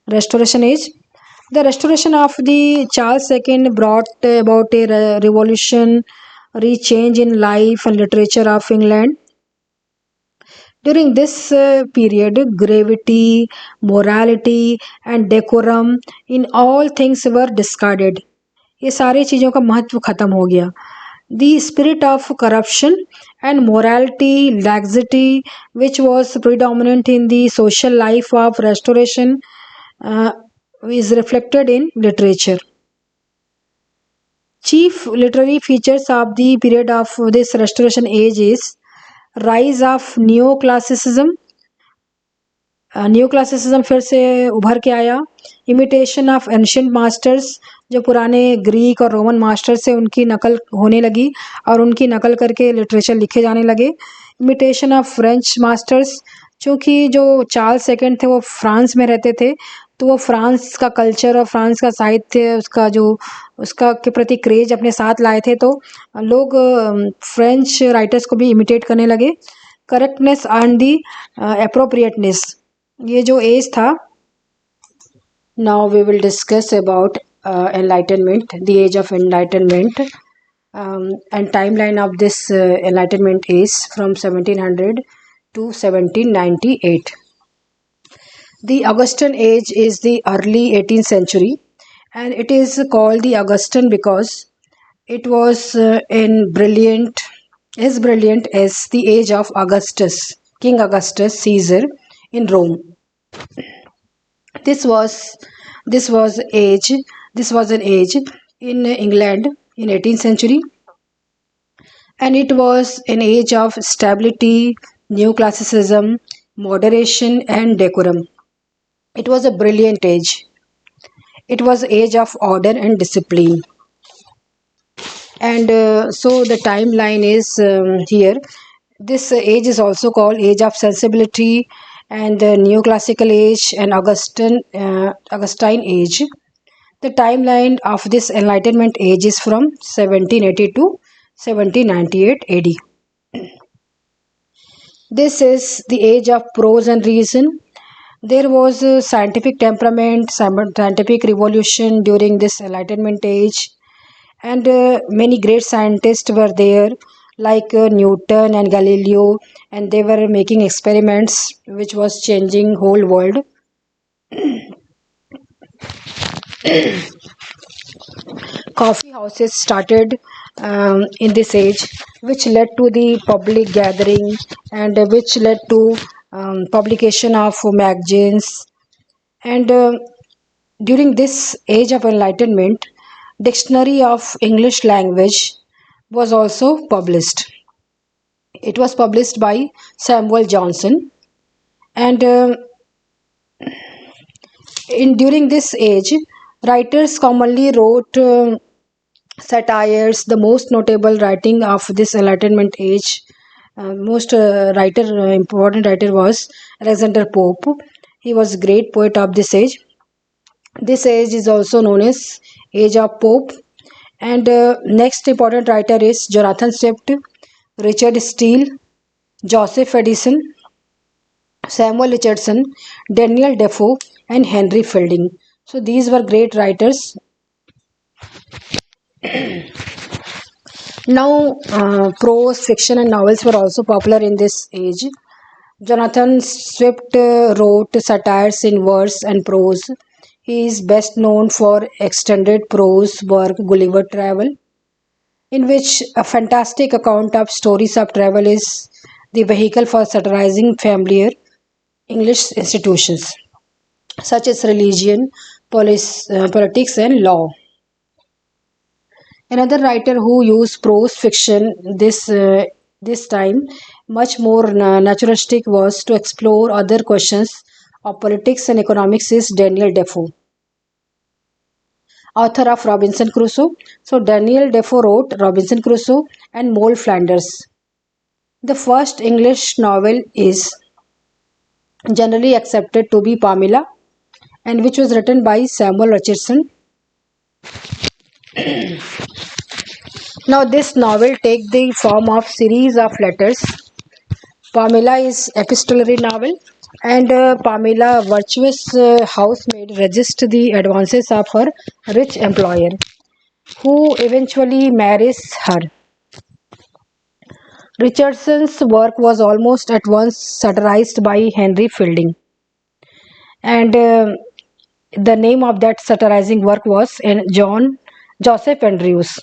Restoration Age. The restoration of the Charles II brought about a revolutionary change in life and literature of England. During this period, gravity, morality and decorum in all things were discarded. ये सारी चीज़ों का महत्व खत्म हो गया. The spirit of corruption and morality, laxity, which was predominant in the social life of Restoration, is reflected in literature. Chief literary features of the period of this Restoration Age is rise of Neoclassicism. न्यूक्लासिसिज्म फिर से उभर के आया. Imitation of ancient masters, जो पुराने Greek और Roman master से उनकी नकल होने लगी और उनकी नकल करके लिटरेचर लिखे जाने लगे. इमिटेशन ऑफ फ्रेंच मास्टर्स, चूँकि जो चार्ल्स सेकंड थे वो फ्रांस में रहते थे, तो वो फ्रांस का कल्चर और फ्रांस का साहित्य उसका के प्रति क्रेज अपने साथ लाए थे, तो लोग फ्रेंच राइटर्स को भी इमिटेट करने लगे. करेक्टनेस एंड दी अप्रोप्रिएटनेस, ये जो एज था Now we will discuss about enlightenment, the age of enlightenment, and timeline of this enlightenment is from 1700 to 1798. The Augustan age is the early 18th century, and it is called the Augustan because it was as brilliant as the age of Augustus, King Augustus Caesar in Rome. This was this was age this was an age in England in 18th century, and it was an age of stability, new classicism, moderation, and decorum. It was a brilliant age. It was age of order and discipline. And so the timeline is here. This age is also called age of sensibility and the neoclassical age and Augustine age. The timeline of this enlightenment age is from 1780 to 1798 AD. This is the age of prose and reason. There was a scientific temperament, scientific revolution during this enlightenment age, and many great scientists were there, like Newton and Galileo, and they were making experiments which was changing whole world. Coffee houses started in this age, which led to the public gathering and which led to publication of magazines. And during this age of enlightenment, dictionary of English language was also published. It was published by Samuel Johnson, and in during this age, writers commonly wrote satires. The most notable writing of this Enlightenment age, important writer was Alexander Pope. He was a great poet of this age. This age is also known as Age of Pope. And next important writer is Jonathan Swift, Richard Steele, Joseph Addison, Samuel Richardson, Daniel Defoe, and Henry Fielding. So these were great writers. Now, prose, fiction, and novels were also popular in this age. Jonathan Swift wrote satires in verse and prose. He is best known for extended prose work Gulliver Travel, in which a fantastic account of stories of travel is the vehicle for satirizing familiar English institutions such as religion, politics, and law. Another writer who used prose fiction this time much more naturalistic was to explore other questions of politics and economics is Daniel Defoe, author of Robinson Crusoe. So Daniel Defoe wrote Robinson Crusoe and Moll Flanders. The first English novel is generally accepted to be Pamela, and which was written by Samuel Richardson. Now this novel takes the form of series of letters. Pamela is epistolary novel, and Pamela, virtuous housemaid, resists the advances of her rich employer, who eventually marries her. Richardson's work was almost at once satirized by Henry Fielding, and the name of that satirizing work was John Joseph Andrews.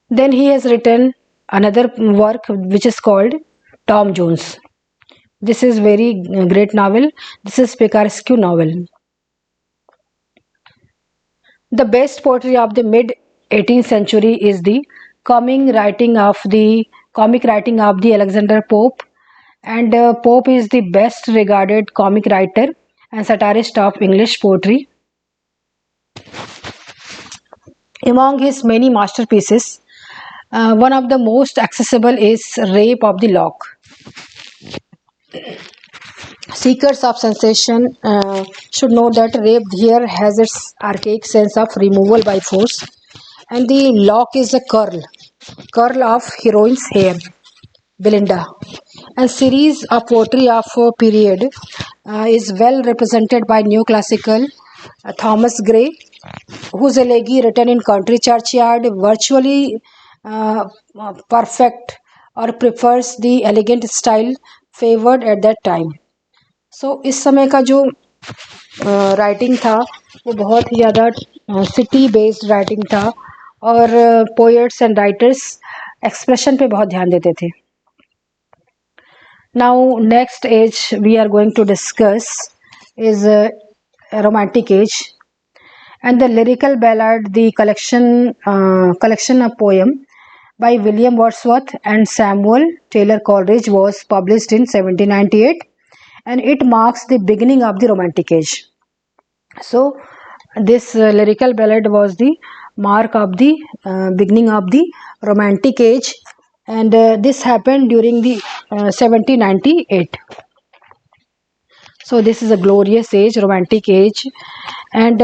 Then he has written another work which is called Tom Jones. This is very great novel. This is picaresque novel. The best poetry of the mid 18th century is the comic writing of the Alexander Pope, and Pope is the best regarded comic writer and satirist of English poetry. Among his many masterpieces, one of the most accessible is Rape of the Lock. Seekers of sensation should know that rape here has its archaic sense of removal by force, and the lock is a curl of heroine's hair, Belinda, and series of poetry of a period is well represented by neoclassical Thomas Gray, whose elegy written in country churchyard virtually perfect or prefers the elegant style favored at that time. So इस समय का जो writing था वो बहुत ही ज़्यादा city based writing था और पोएट्स एंड राइटर्स एक्सप्रेशन पे बहुत ध्यान देते थे. Now next age we are going to discuss is romantic age, and the lyrical ballad, the collection of poem by William Wordsworth and Samuel Taylor Coleridge was published in 1798, and it marks the beginning of the romantic age. So this lyrical ballad was the mark of the beginning of the romantic age, and this happened during the 1798. So this is a glorious age, romantic age, and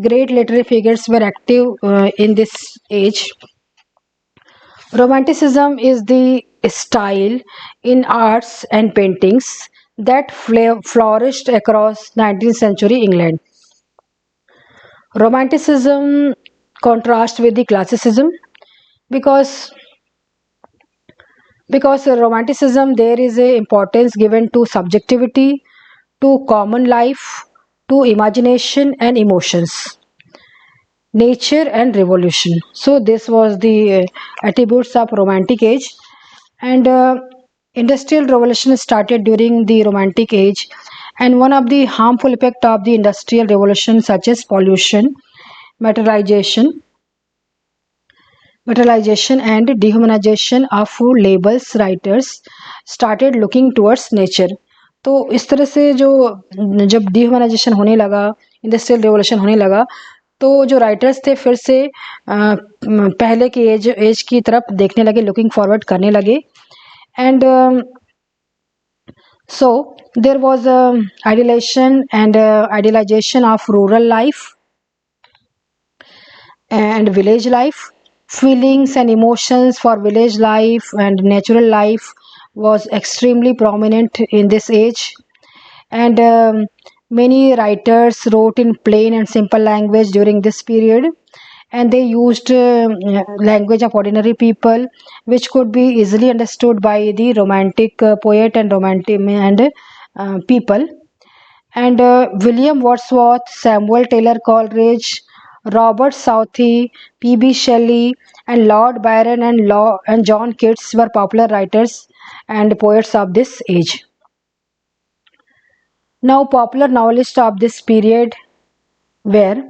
great literary figures were active in this age. Romanticism is the style in arts and paintings that flourished across 19th century England. Romanticism contrasts with the classicism because romanticism there is a importance given to subjectivity, to common life, to imagination and emotions, nature and revolution. So this was the attributes of romantic age, and industrial revolution started during the romantic age, and one of the harmful effect of the industrial revolution such as pollution, materialization and dehumanization of labels, writers started looking towards nature. तो इस तरह से जो जब dehumanisation होने लगा, industrial revolution होने लगा, तो जो राइटर्स थे फिर से पहले की एज की तरफ देखने लगे, लुकिंग फॉरवर्ड करने लगे. And so there was idealization of rural life and village life. Feelings and emotions for village life and natural life was extremely prominent in this age, and many writers wrote in plain and simple language during this period, and they used language of ordinary people which could be easily understood by the romantic poet and romantic and people. And William Wordsworth, Samuel Taylor Coleridge, Robert Southey, P.B. Shelley, and Lord Byron and John Keats were popular writers and poets of this age. Now, popular novelists of this period were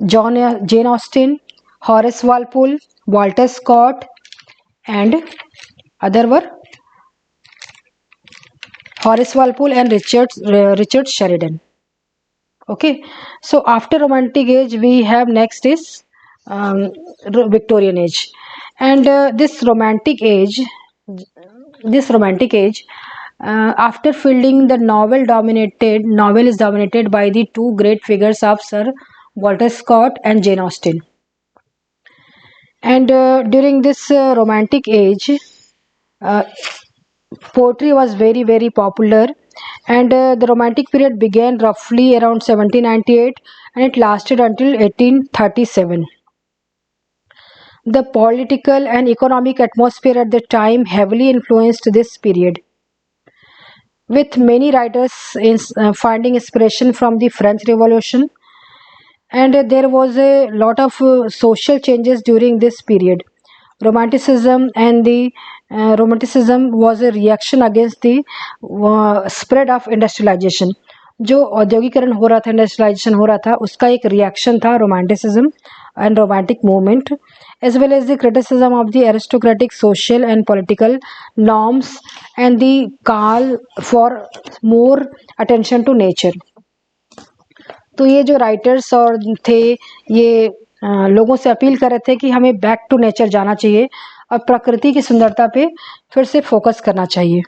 Jane Austen, Horace Walpole, Walter Scott, and other were Horace Walpole and Richard Sheridan. Okay, so after romantic age we have next is Victorian age, and this romantic age after Fielding, the novel is dominated by the two great figures of Sir Walter Scott and Jane Austen. And during this romantic age, poetry was very, very popular, and the romantic period began roughly around 1798 and it lasted until 1837. The political and economic atmosphere at the time heavily influenced this period, with many writers finding inspiration from the French Revolution, and there was a lot of social changes during this period. Romanticism was a reaction against the spread of industrialization. जो औद्योगिकरण हो रहा था, industrialisation हो रहा था, उसका एक रिएक्शन था romanticism and romantic movement, as well as the criticism of the aristocratic social and political norms and the call for more attention to nature. तो ये जो राइटर्स और थे ये लोगों से अपील कर रहे थे कि हमें बैक टू नेचर जाना चाहिए और प्रकृति की सुंदरता पे फिर से फोकस करना चाहिए.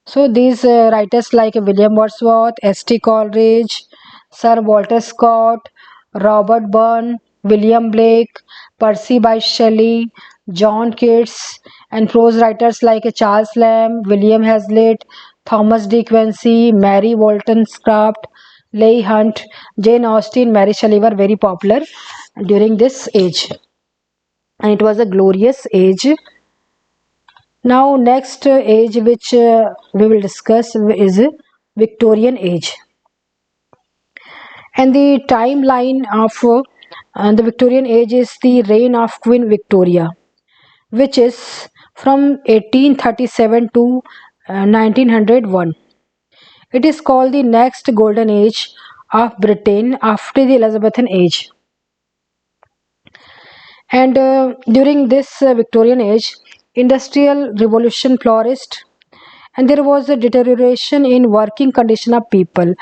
So these writers like William Wordsworth, S.T. Coleridge, Sir Walter Scott, Robert Burns, William Blake, Percy Bysshe Shelley, John Keats, and prose writers like Charles Lamb, William Hazlitt, Thomas D. Quincy, Mary Wollstonecraft, Leigh Hunt, Jane Austen, Mary Shelley were very popular during this age, and it was a glorious age. Now, next age which we will discuss is Victorian age, and the timeline of the Victorian age is the reign of Queen Victoria, which is from 1837 to 1901. It is called the next golden age of Britain after the Elizabethan age. And during this Victorian age, industrial revolution flourished, and there was a deterioration in working condition of people.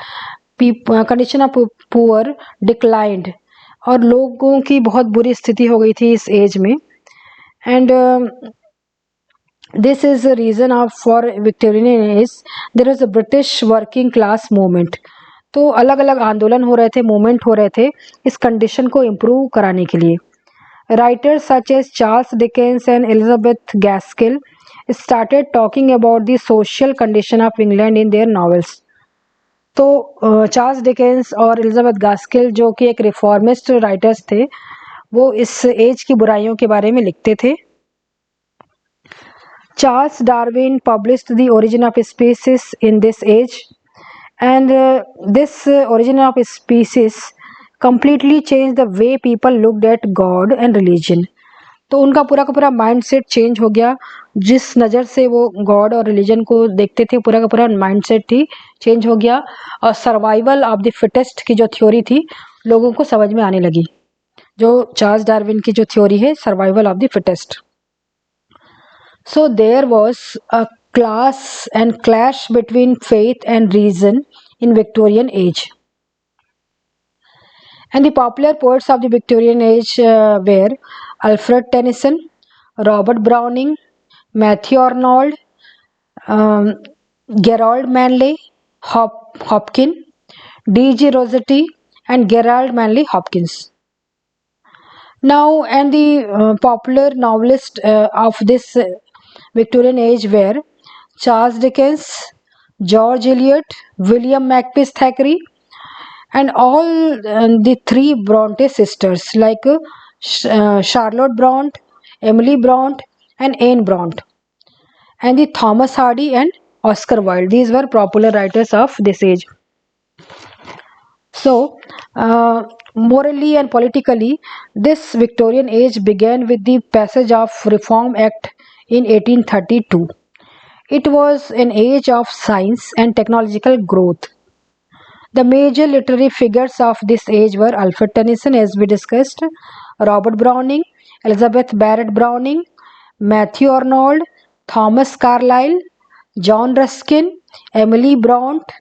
Condition of poor declined, और लोगों की बहुत बुरी स्थिति हो गई थी इस एज में. And this is the reason of for Victorian age. There was a British working class movement. तो अलग अलग आंदोलन हो रहे थे, मूवमेंट हो रहे थे इस कंडीशन को इम्प्रूव कराने के लिए. Writers such as Charles Dickens and Elizabeth Gaskell started talking about the social condition of England in their novels. तो चार्ल्स डिकेंस और एलिजाबेथ गास्किल जो कि एक रिफॉर्मिस्ट राइटर्स थे, वो इस एज की बुराइयों के बारे में लिखते थे. Charles Darwin published The Origin of Species in this age, and this Origin of Species completely changed the way people looked at God and religion. तो उनका पूरा का पूरा माइंडसेट चेंज हो गया. जिस नज़र से वो गॉड और रिलीजन को देखते थे, पूरा का पूरा माइंडसेट ही चेंज हो गया. और सर्वाइवल ऑफ द फिटेस्ट की जो थ्योरी थी लोगों को समझ में आने लगी, जो चार्ल्स डार्विन की जो थ्योरी है, survival of the fittest. So there was a class and clash between faith and reason in Victorian age. And the popular poets of the Victorian age were Alfred Tennyson, Robert Browning, Matthew Arnold, Gerald Manley Hopkins, D.G. Rossetti, and Gerald Manley Hopkins. Now, and the popular novelists of this Victorian age were Charles Dickens, George Eliot, William Makepeace Thackeray, and all the three Bronte sisters like Charlotte Bronte, Emily Bronte, and Anne Bronte, and the Thomas Hardy and Oscar Wilde. These were popular writers of this age. So, morally and politically, this Victorian age began with the passage of Reform Act in 1832. It was an age of science and technological growth. The major literary figures of this age were Alfred Tennyson, as we discussed, Robert Browning, Elizabeth Barrett Browning, Matthew Arnold, Thomas Carlyle, John Ruskin, Emily Bronte,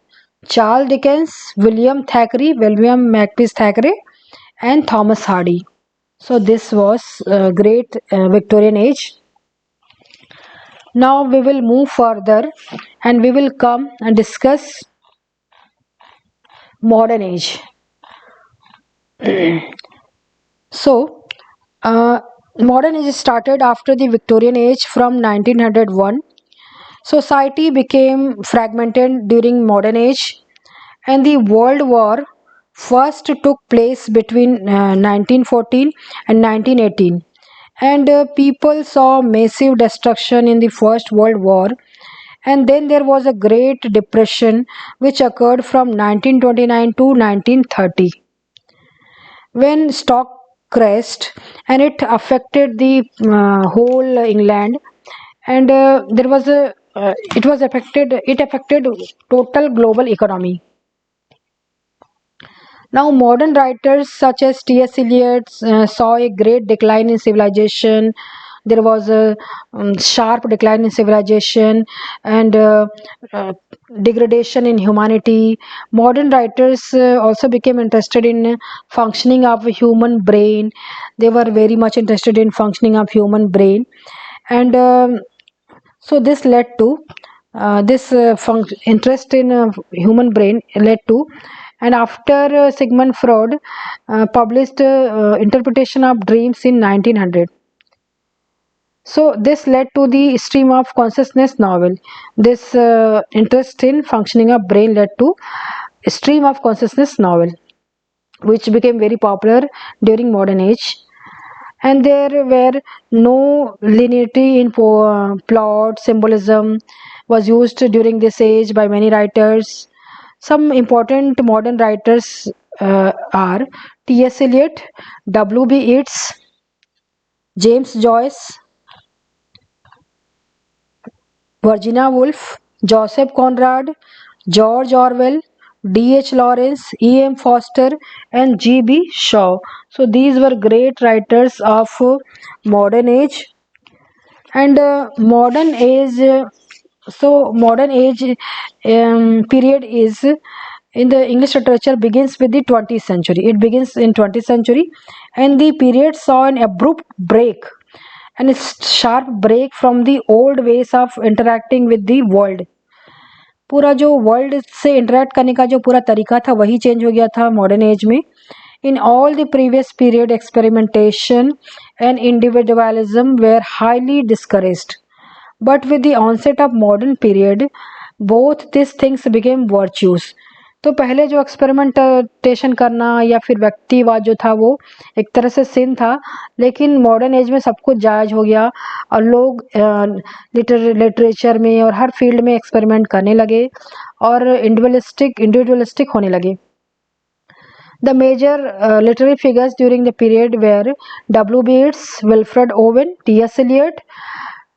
Charles Dickens, William Makepeace Thackeray, and Thomas Hardy. So this was a great Victorian age. Now we will move further and we will come and discuss modern age. So, modern age started after the Victorian age from 1901. Society became fragmented during modern age, and the World War first took place between 1914 and 1918. And people saw massive destruction in the First World War. And then there was a Great Depression which occurred from 1929 to 1930, when stock crashed and it affected the whole England, and it affected total global economy. Now, modern writers such as T.S. Eliot saw a great decline in civilization. There was a sharp decline in civilization and degradation in humanity. Modern writers also became interested in functioning of human brain. They were very much interested in functioning of human brain, and so this led to this interest in human brain led to, and after Sigmund Freud published interpretation of dreams in 1900. So this led to the stream of consciousness novel. This interest in functioning of brain led to stream of consciousness novel, which became very popular during modern age. And there were no linearity in plot symbolism was used during this age by many writers. Some important modern writers are T.S. Eliot, W.B. Yeats, James Joyce, Virginia Woolf, Joseph Conrad, George Orwell, D.H. Lawrence, E.M. Foster, and G.B. Shaw. So these were great writers of modern age. And modern age. Modern age period is in the English literature begins with the 20th century. It begins in 20th century, and the period saw an abrupt break and a sharp break from the old ways of interacting with the world. पूरा जो world से interact करने का जो पूरा तरीका था वही चेंज हो गया था मॉडर्न एज में. In all the previous period, experimentation and individualism were highly discouraged. But with the onset of modern period, both these things became virtues. तो पहले जो एक्सपेरिमेंटेशन करना या फिर व्यक्तिवाद जो था वो एक तरह से सिन था, लेकिन मॉडर्न एज में सब कुछ जायज़ हो गया और लोग लिटरेचर में और हर फील्ड में एक्सपेरिमेंट करने लगे और इंडिविजुअलिस्टिक होने लगे. The major literary figures during the period were W.B. Yeats, Wilfred Owen, T.S. Eliot,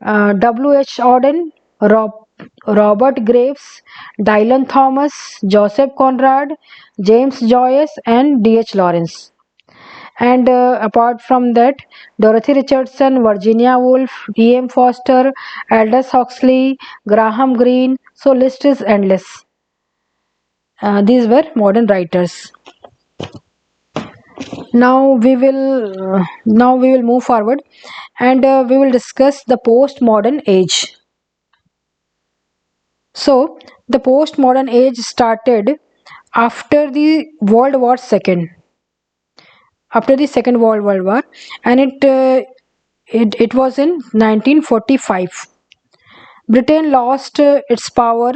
W.H. Auden, Robert Graves, Dylan Thomas, Joseph Conrad, James Joyce, and D.H. Lawrence. And apart from that, Dorothy Richardson, Virginia Woolf, E.M. Foster, Aldous Huxley, Graham Greene. So list is endless. These were modern writers. Now we will move forward, and we will discuss the postmodern age. So the postmodern age started after the World War II, after the Second World War, and it was in 1945. Britain lost its power,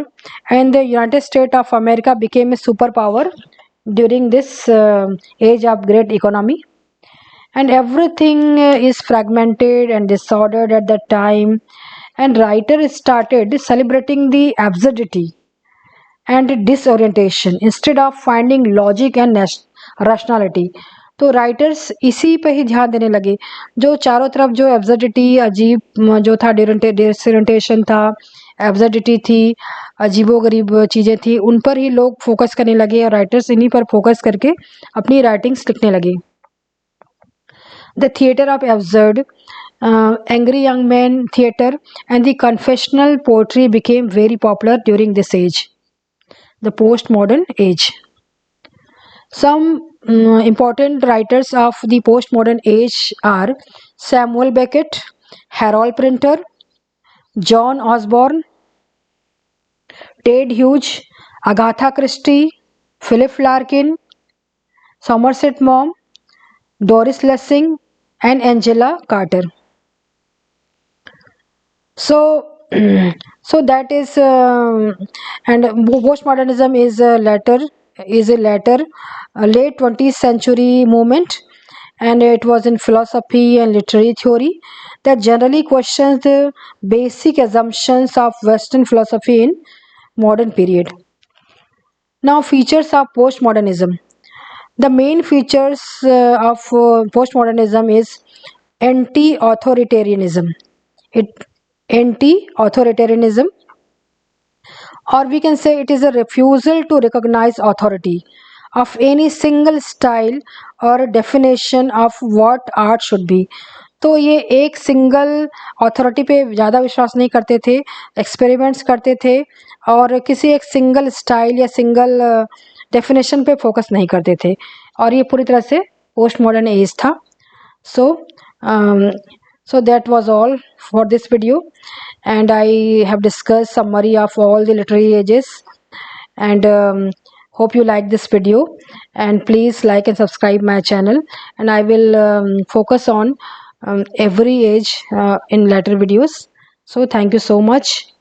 and the United States of America became a superpower during this age of great economy. And everything is fragmented and disordered at that time, and writers started celebrating the absurdity and disorientation instead of finding logic and rationality. तो writers इसी पे ही ध्यान देने लगे. जो चारों तरफ जो एब्सर्डिटी अजीब जो था, डिसोरिएंटेशन था, एब्सर्डिटी थी, अजीबोगरीब चीज़ें थी, उन पर ही लोग फोकस करने लगे और राइटर्स इन्हीं पर फोकस करके अपनी राइटिंग्स लिखने लगे. The theatre of absurd, angry young men theatre, and the confessional poetry became very popular during this age, the postmodern age. Some important writers of the postmodern age are Samuel Beckett, Harold Pinter, John Osborne, Ted Hughes, Agatha Christie, Philip Larkin, Somerset Maugham, Doris Lessing, and Angela Carter. So that is and postmodernism is a later late 20th century movement, and it was in philosophy and literary theory that generally questions the basic assumptions of Western philosophy in modern period. Now, features of postmodernism. The main features of postmodernism is anti-authoritarianism. Anti-authoritarianism, or we can say it is a refusal to recognize authority of any single style or definition of what art should be. तो ये एक single authority पे ज़्यादा विश्वास नहीं करते थे, experiments करते थे और किसी एक सिंगल स्टाइल या सिंगल डेफिनेशन पे फोकस नहीं करते थे, और ये पूरी तरह से पोस्ट मॉडर्न एज था. So that was all for this video, and I have discussed summary of all the literary ages, and hope you like this video, and please like and subscribe my channel, and I will focus on every age in later videos. So thank you so much.